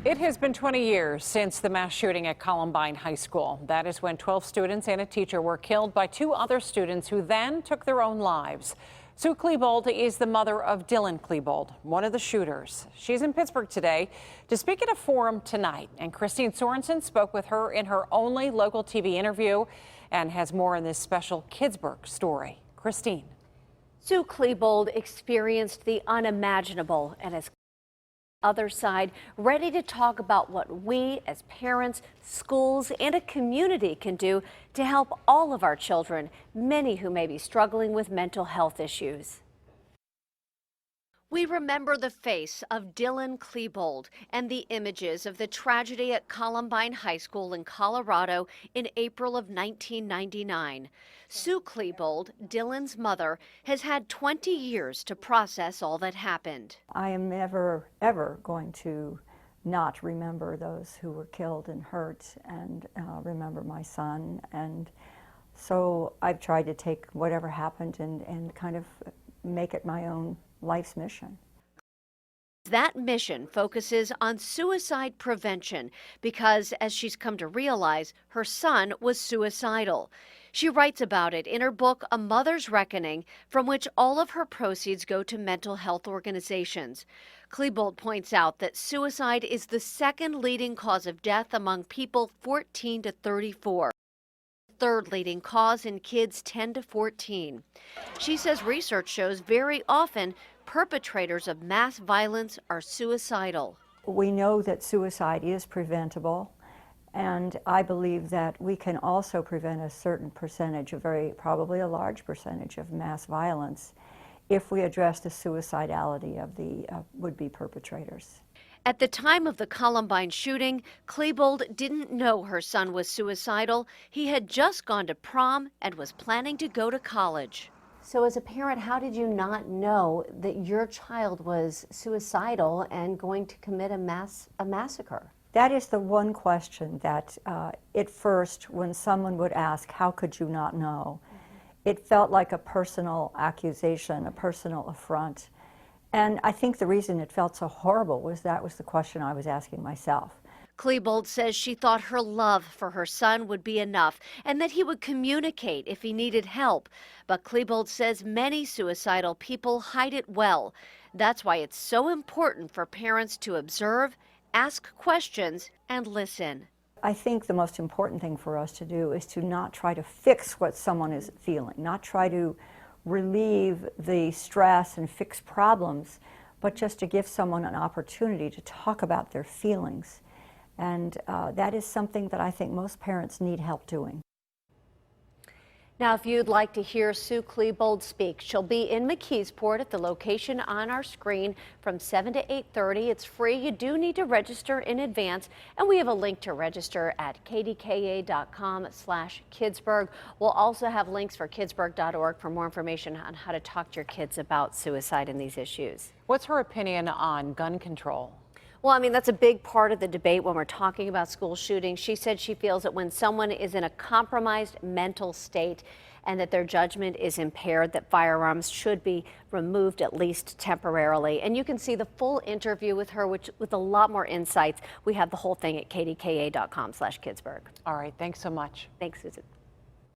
It has been 20 years since the mass shooting at Columbine High School. That is when 12 students and a teacher were killed by two other students who then took their own lives. Sue Klebold is the mother of Dylan Klebold, one of the shooters. She's in Pittsburgh today to speak at a forum tonight, and Kristine Sorensen spoke with her in her only local TV interview and has more in this special Kidsburgh story. Kristine. Sue Klebold experienced the unimaginable and is other side, ready to talk about what we as parents, schools, and a community can do to help all of our children, many who may be struggling with mental health issues. We remember the face of Dylan Klebold and the images of the tragedy at Columbine High School in Colorado in April of 1999. Sue Klebold, Dylan's mother, has had 20 years to process all that happened. I am never, ever going to not remember those who were killed and hurt and remember my son. And so I've tried to take whatever happened and kind of make it my own life's mission. That mission focuses on suicide prevention because, as she's come to realize, her son was suicidal. She writes about it in her book, A Mother's Reckoning, from which all of her proceeds go to mental health organizations. Klebold points out that suicide is the second leading cause of death among people 14 to 34. Third leading cause in kids 10 to 14. She says research shows very often perpetrators of mass violence are suicidal. We know that suicide is preventable, and I believe that we can also prevent a certain percentage, probably a large percentage of mass violence if we address the suicidality of the would-be perpetrators. At the time of the Columbine shooting, Klebold didn't know her son was suicidal. He had just gone to prom and was planning to go to college. So as a parent, how did you not know that your child was suicidal and going to commit a massacre? That is the one question that at first, when someone would ask, how could you not know? It felt like a personal accusation, a personal affront. And I think the reason it felt so horrible was that was the question I was asking myself. Klebold says she thought her love for her son would be enough and that he would communicate if he needed help. But Klebold says many suicidal people hide it well. That's why it's so important for parents to observe, ask questions, and listen. I think the most important thing for us to do is to not try to fix what someone is feeling, not try to relieve the stress and fix problems, but just to give someone an opportunity to talk about their feelings. And that is something that I think most parents need help doing. Now, if you'd like to hear Sue Klebold speak, she'll be in McKeesport at the location on our screen from 7 to 8:30. It's free. You do need to register in advance, and we have a link to register at KDKA.com/Kidsburgh. We'll also have links for Kidsburgh.org for more information on how to talk to your kids about suicide and these issues. What's her opinion on gun control? Well, I mean, that's a big part of the debate when we're talking about school shootings. She said she feels that when someone is in a compromised mental state and that their judgment is impaired, that firearms should be removed at least temporarily. And you can see the full interview with her, with a lot more insights. We have the whole thing at KDKA.com/Kidsburgh. All right, thanks so much. Thanks, Susan.